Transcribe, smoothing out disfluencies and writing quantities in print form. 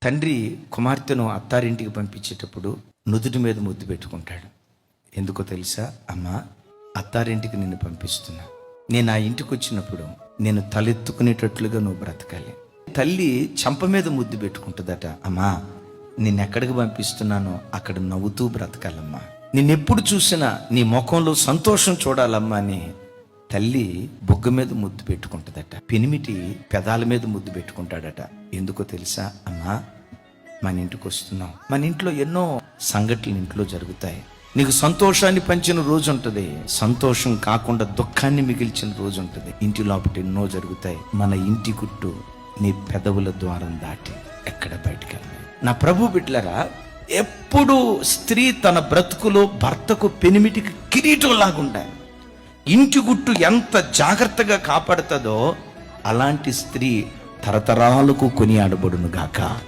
తండ్రి కుమార్తెను అత్తారింటికి పంపించేటప్పుడు నుదుటి మీద ముద్దు పెట్టుకుంటాడు. ఎందుకో తెలుసా? అమ్మా, అత్తారింటికి నిన్ను పంపిస్తున్నా. నేను ఆ ఇంటికి వచ్చినప్పుడు నేను తలెత్తుకునేటట్లుగా నువ్వు బ్రతకాలి. తల్లి చంప మీద ముద్దు పెట్టుకుంటుందట. అమ్మా, నిన్నెక్కడికి పంపిస్తున్నానో అక్కడ నవ్వుతూ బ్రతకాలమ్మా. నిన్నెప్పుడు చూసినా నీ ముఖంలో సంతోషం చూడాలమ్మా అని తల్లి బొగ్గ మీద ముద్దు పెట్టుకుంటుందట. పెనిమిటి పెదాల మీద ముద్దు పెట్టుకుంటాడట. ఎందుకో తెలుసా? అమ్మా, మన ఇంటికి వస్తున్నావు. మన ఇంట్లో ఎన్నో సంఘటనలు ఇంట్లో జరుగుతాయి. నీకు సంతోషాన్ని పంచిన రోజు ఉంటుంది, సంతోషం కాకుండా దుఃఖాన్ని మిగిల్చిన రోజు ఉంటుంది. ఇంటి లోపల ఎన్నో జరుగుతాయి. మన ఇంటి గుట్టు నీ పెదవుల ద్వారం దాటి ఎక్కడ బయటికి వెళ్ళాలి. నా ప్రభు బిడ్డలారా, ఎప్పుడు స్త్రీ తన బ్రతుకులో భర్తకు పెనిమిటికి కిరీటం లాగుండాలి. ఇంటి గుట్టు ఎంత జాగ్రత్తగా కాపాడుతుందో అలాంటి స్త్రీ తరతరాలకు కొనియాడబడును గాక.